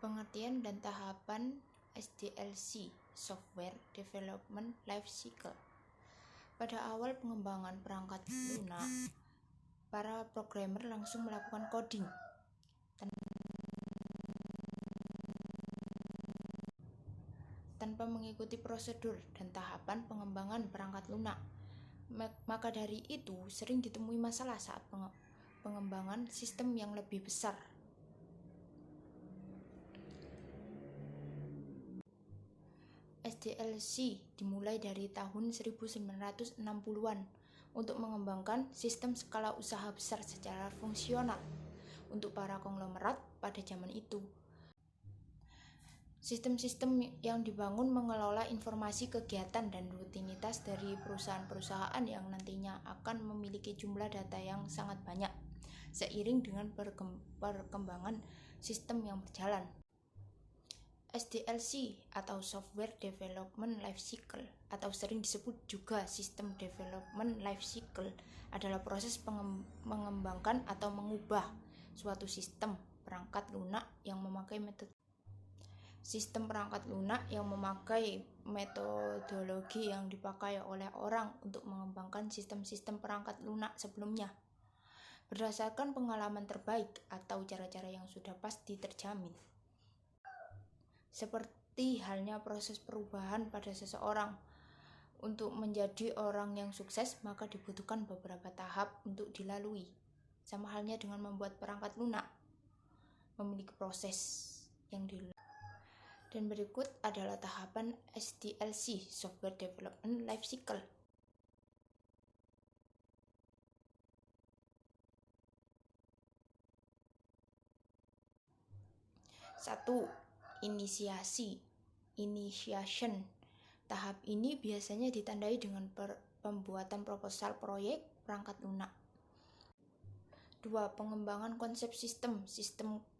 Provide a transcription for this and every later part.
Pengertian dan tahapan SDLC (Software Development Life Cycle). Pada awal pengembangan perangkat lunak, para programmer langsung melakukan coding tanpa mengikuti prosedur dan tahapan pengembangan perangkat lunak. Maka dari itu, sering ditemui masalah saat pengembangan sistem yang lebih besar. SDLC dimulai dari tahun 1960-an untuk mengembangkan sistem skala usaha besar secara fungsional untuk para konglomerat pada zaman itu. Sistem-sistem yang dibangun mengelola informasi kegiatan dan rutinitas dari perusahaan-perusahaan yang nantinya akan memiliki jumlah data yang sangat banyak seiring dengan perkembangan sistem yang berjalan. SDLC atau Software Development Life Cycle atau sering disebut juga System Development Life Cycle adalah proses mengembangkan atau mengubah suatu sistem perangkat lunak yang memakai metodologi yang dipakai oleh orang untuk mengembangkan sistem-sistem perangkat lunak sebelumnya berdasarkan pengalaman terbaik atau cara-cara yang sudah pasti terjamin. Seperti halnya proses perubahan pada seseorang. Untuk menjadi orang yang sukses, maka dibutuhkan beberapa tahap untuk dilalui. Sama halnya dengan membuat perangkat lunak, memiliki proses yang dilalui. Dan berikut adalah tahapan SDLC, Software Development Life Cycle. 1. Initiation. Tahap ini biasanya ditandai dengan pembuatan proposal proyek perangkat lunak. 2. Pengembangan konsep sistem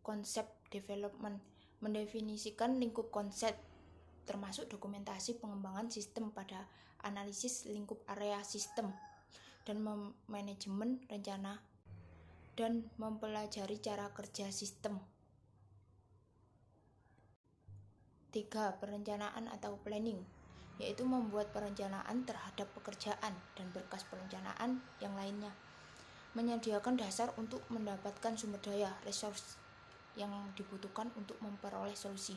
konsep development, mendefinisikan lingkup konsep termasuk dokumentasi pengembangan sistem pada analisis lingkup area sistem dan manajemen rencana dan mempelajari cara kerja sistem. 3. Perencanaan atau planning, yaitu membuat perencanaan terhadap pekerjaan dan berkas perencanaan yang lainnya, menyediakan dasar untuk mendapatkan sumber daya resource yang dibutuhkan untuk memperoleh solusi.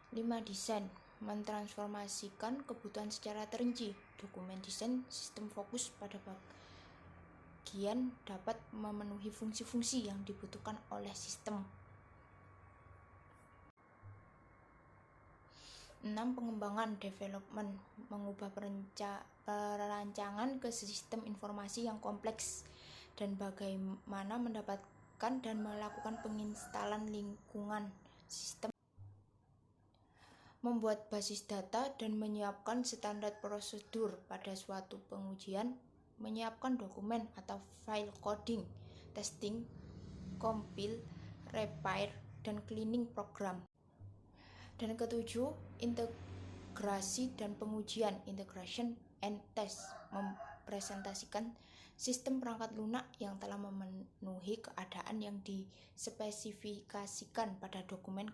5. Desain, mentransformasikan kebutuhan secara terinci. Dokumen desain sistem fokus pada bagian dapat memenuhi fungsi-fungsi yang dibutuhkan oleh sistem. 6. Pengembangan development, mengubah perancangan ke sistem informasi yang kompleks dan bagaimana mendapatkan dan melakukan penginstalan lingkungan sistem, membuat basis data dan menyiapkan standar prosedur pada suatu pengujian, menyiapkan dokumen atau file coding, testing, compile, repair, dan cleaning program. Dan ketujuh, integrasi dan pengujian, integration and test, mempresentasikan sistem perangkat lunak yang telah memenuhi keadaan yang dispesifikasikan pada dokumen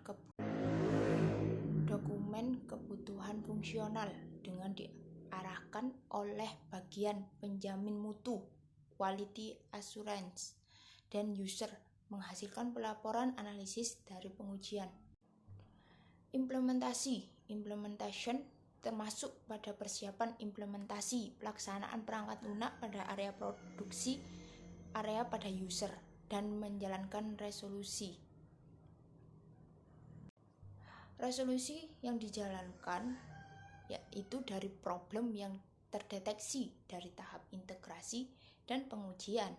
kebutuhan fungsional dengan diarahkan oleh bagian penjamin mutu, quality assurance, dan user, menghasilkan pelaporan analisis dari pengujian. Implementation termasuk pada persiapan implementasi pelaksanaan perangkat lunak pada area produksi, area pada user, dan menjalankan resolusi. Resolusi yang dijalankan yaitu dari problem yang terdeteksi dari tahap integrasi dan pengujian.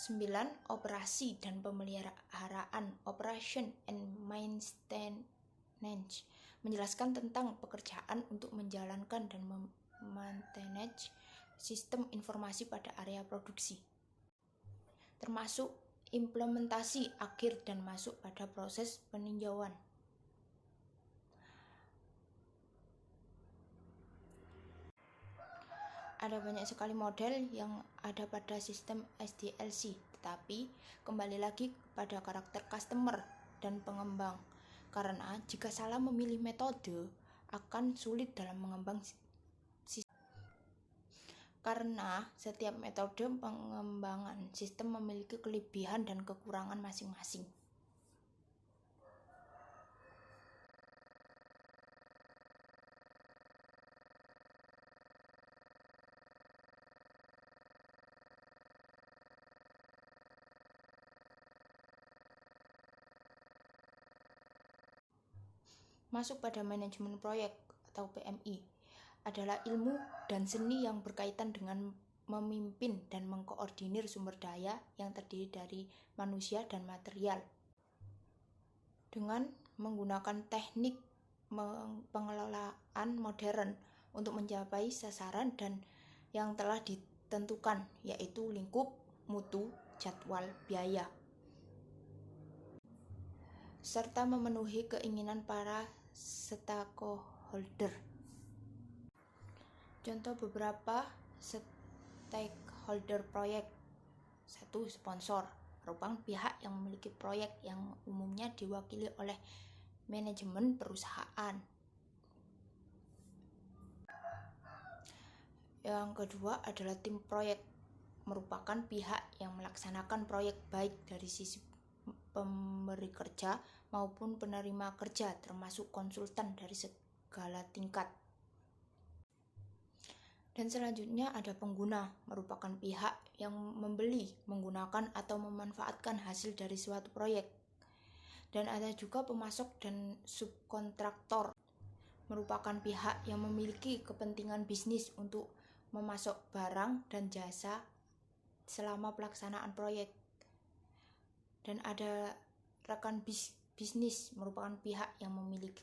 9. Operasi dan pemeliharaan, operation and maintenance, menjelaskan tentang pekerjaan untuk menjalankan dan memanage sistem informasi pada area produksi, termasuk implementasi akhir dan masuk pada proses peninjauan. Ada banyak sekali model yang ada pada sistem SDLC, tetapi kembali lagi kepada karakter customer dan pengembang. Karena jika salah memilih metode, akan sulit dalam mengembang sistem. Karena setiap metode pengembangan sistem memiliki kelebihan dan kekurangan masing-masing. Masuk pada manajemen proyek atau PMI adalah ilmu dan seni yang berkaitan dengan memimpin dan mengkoordinir sumber daya yang terdiri dari manusia dan material dengan menggunakan teknik pengelolaan modern untuk mencapai sasaran dan yang telah ditentukan, yaitu lingkup, mutu, jadwal, biaya, serta memenuhi keinginan para stakeholder. Contoh beberapa stakeholder proyek. 1. Sponsor merupakan pihak yang memiliki proyek yang umumnya diwakili oleh manajemen perusahaan. Yang kedua adalah tim proyek, merupakan pihak yang melaksanakan proyek baik dari sisi pemberi kerja maupun penerima kerja, termasuk konsultan dari segala tingkat. Dan selanjutnya ada pengguna, merupakan pihak yang membeli, menggunakan atau memanfaatkan hasil dari suatu proyek. Dan ada juga pemasok dan subkontraktor, merupakan pihak yang memiliki kepentingan bisnis untuk memasok barang dan jasa selama pelaksanaan proyek. Dan ada rekan bisnis, merupakan pihak yang memiliki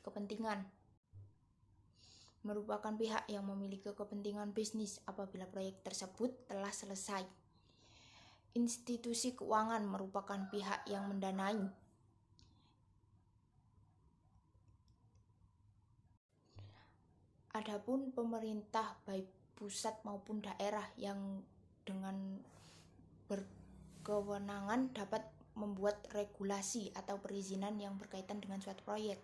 kepentingan bisnis apabila proyek tersebut telah selesai. Institusi keuangan merupakan pihak yang mendanai. Adapun pemerintah baik pusat maupun daerah yang dengan berkewenangan dapat membuat regulasi atau perizinan yang berkaitan dengan suatu proyek.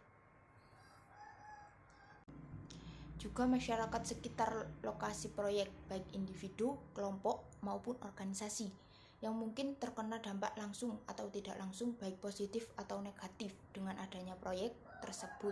Juga masyarakat sekitar lokasi proyek, baik individu, kelompok, maupun organisasi, yang mungkin terkena dampak langsung atau tidak langsung, baik positif atau negatif dengan adanya proyek tersebut.